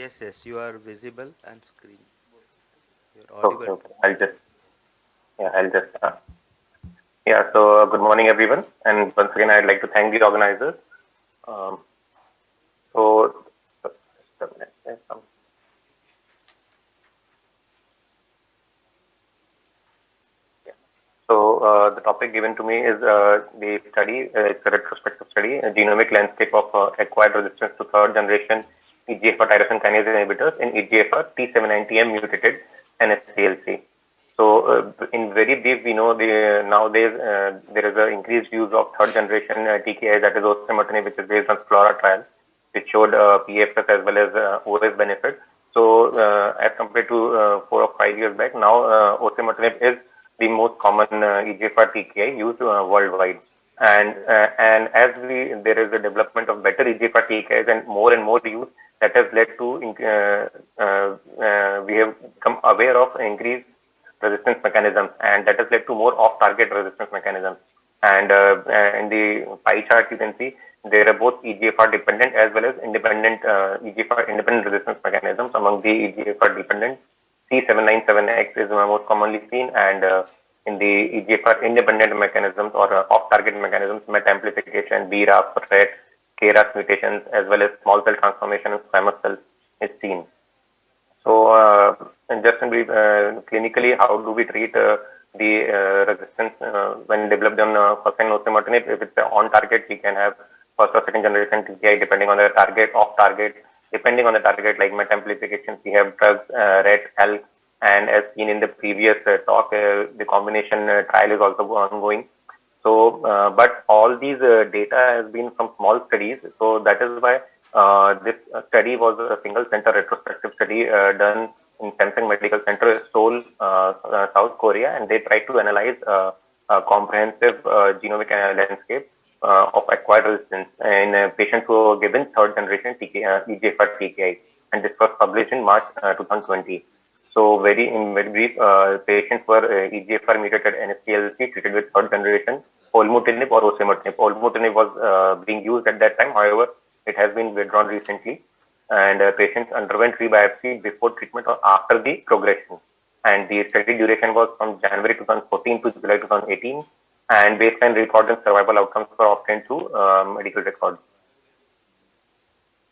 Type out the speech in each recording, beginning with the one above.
Yes, yes, you are visible and screen. You're Okay, audible. okay. I'll just, yeah. So, good morning, everyone. And once again, I'd like to thank the organizers. Um, so, just a minute. Yeah. So, the topic given to me is the study. It's a retrospective study, a genomic landscape of acquired resistance to third generation EGFR tyrosine kinase inhibitors in EGFR T790M mutated NSCLC. So, in very brief, we know nowadays there is an increased use of third generation TKI, that is osimertinib, which is based on FLORA trial, which showed PFS as well as OS benefit. So, as compared to 4 or 5 years back, now osimertinib is the most common EGFR TKI used worldwide. And as there is a development of better EGFR TKIs and more use, that has led to we have become aware of increased resistance mechanisms, and that has led to more off-target resistance mechanisms. And in the pie chart, you can see there are both EGFR dependent as well as independent EGFR independent resistance mechanisms. Among the EGFR dependent, C797X is most commonly seen, and in the EGFR independent mechanisms or off-target mechanisms, MET amplification, BRAF, RET, KRAS mutations, as well as small cell transformation in squamous cells is seen. So, and just in brief, clinically, how do we treat the resistance when developed on first-line osimertinib? If it's on target, we can have first or second generation TKI depending on the target, off target, depending on the target, like MET amplification. We have drugs, RET, ALK, and as seen in the previous talk, the combination trial is also ongoing. So, but all these data has been from small studies. So that is why this study was a single center retrospective study done in Samsung Medical Center, Seoul, South Korea, and they tried to analyze a comprehensive genomic landscape of acquired resistance in patients who were given third generation EGFR TKI, and this was published in March 2020. So, in very brief, patients were EGFR mutated NSCLC treated with third generation olmutinib or osimertinib. Olmutinib was being used at that time. However, it has been withdrawn recently, and patients underwent rebiopsy before treatment or after the progression. And the study duration was from January 2014 to July 2018, and baseline record and survival outcomes were obtained through medical records.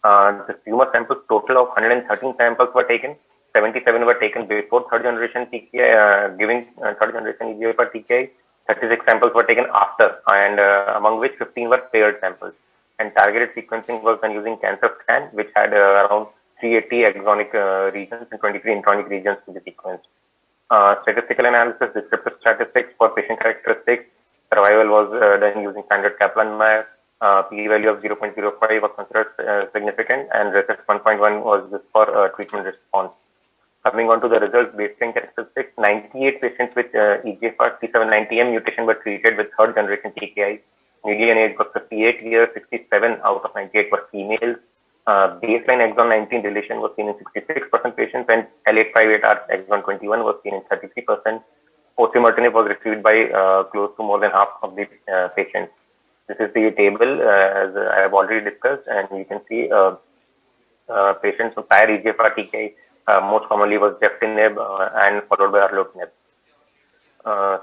The tumor samples, total of 113 samples were taken. 77 were taken before third generation TKI, giving third generation EGFR TKI. 36 samples were taken after, and among which 15 were paired samples. And targeted sequencing was done using cancer scan, which had around 380 exonic regions and 23 intronic regions to be sequenced. Statistical analysis, descriptive statistics for patient characteristics. Survival was done using standard Kaplan-Meier. P-value of 0.05 was considered significant, and RECIST 1.1 was used for treatment response. Coming on to the results, baseline characteristics, 98 patients with EGFR T790M mutation were treated with third generation TKI. Median age was 58 years, 67 out of 98 were females. Baseline exon 19 deletion was seen in 66% patients, and L858R exon 21 was seen in 33%. Osimertinib was received by close to more than half of the patients. This is the table, as I have already discussed, and you can see patients with prior EGFR TKI most commonly was geftinib and followed by arlotinib.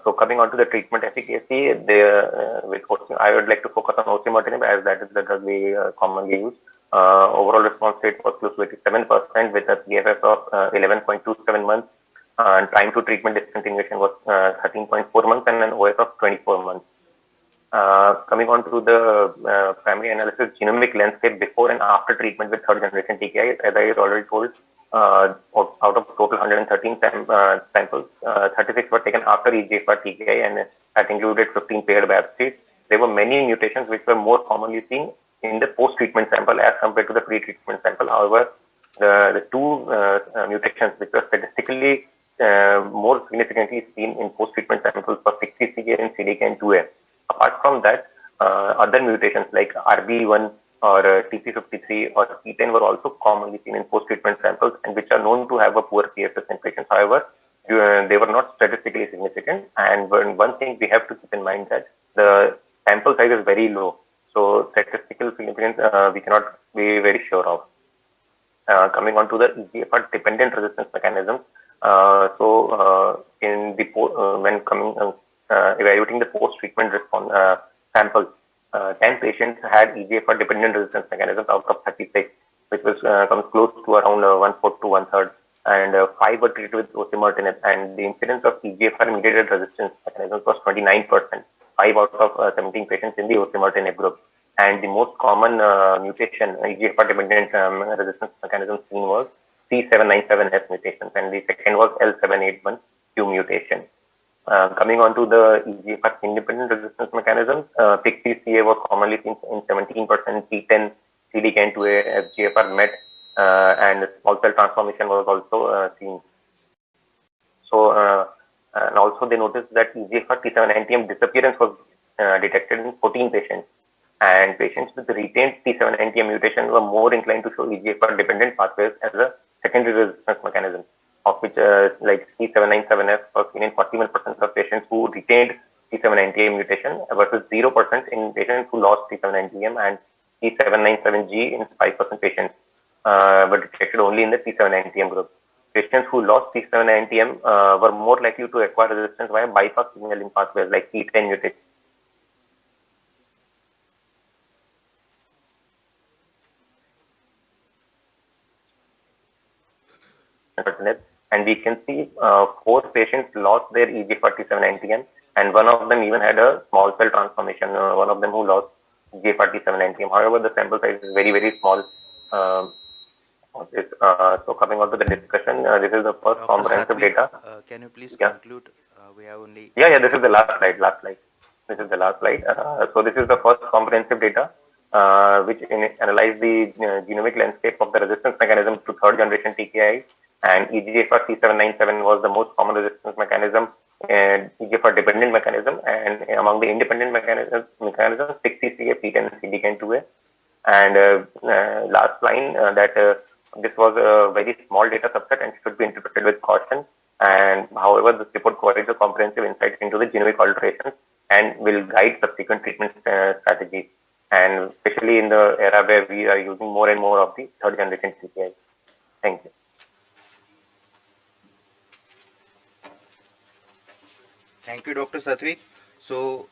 So coming on to the treatment efficacy, I would like to focus on osimertinib, as that is the drug we commonly use. Overall response rate was close to 87% with a PFS of 11.27 months, and time to treatment discontinuation was 13.4 months and an OS of 24 months. Coming on to the primary analysis, genomic landscape before and after treatment with third generation TKI, as I already told, out of total 113 samples, 36 were taken after EGFR TKI, and that included 15 paired biopsies. There were many mutations which were more commonly seen in the post-treatment sample as compared to the pre-treatment sample. However, the two mutations which were statistically more significantly seen in post-treatment samples were 60CA and CDKN2A. Apart from that, other mutations like RB1 or TP53 or P10 were also commonly seen in post-treatment samples, and which are known to have a poor PFS in patients. However, they were not statistically significant. And one thing we have to keep in mind that the sample size is very low, so statistical significance we cannot be very sure of. Coming on to the EGFR dependent resistance mechanisms. When evaluating the post-treatment response samples, 10 patients had EGFR dependent resistance mechanisms out of 36, which was comes close to around 1/4 to 1/3, and 5 were treated with osimertinib, and the incidence of EGFR mediated resistance mechanisms was 29%, 5 out of 17 patients in the osimertinib group. And the most common mutation, EGFR dependent resistance mechanism seen was C797S mutations, and the second was L781Q mutation. Coming on to the EGFR independent resistance mechanisms, PIK3CA was commonly seen in 17%, P10, CDKN2A, FGFR MET, and small cell transformation was also seen. And also they noticed that EGFR T790M disappearance was detected in 14 patients. And patients with retained T790M mutation were more inclined to show EGFR dependent pathways as a secondary resistance mechanism, of which like C797F was seen in 41% of patients who retained T790M mutation versus 0% in patients who lost T790M, and T797G in 5% patients were detected only in the T790M group. Patients who lost T790M were more likely to acquire resistance via bypass signaling pathways like T10 mutation. And we can see 4 patients lost their EGFR T790M, and one of them even had a small cell transformation, one of them who lost EGFR T790M. However, the sample size is very, very small. So coming on to the discussion, this is the first Dr. comprehensive Satvik, data. can you please conclude? We have only... Yeah, this is the last slide. This is the last slide. So this is the first comprehensive data which analyzed the genomic landscape of the resistance mechanism to third generation TKI, and EGFR C797 was the most common resistance mechanism and EGFR dependent mechanism, and among the independent mechanisms, PIK3CA, P10, CDKN2A. And last line that this was a very small data subset and should be interpreted with caution. And however, this report provides a comprehensive insight into the genomic alterations and will guide subsequent treatment strategies, and especially in the era where we are using more and more of the third generation TKI. Thank you. Thank you, Dr. Satvik. So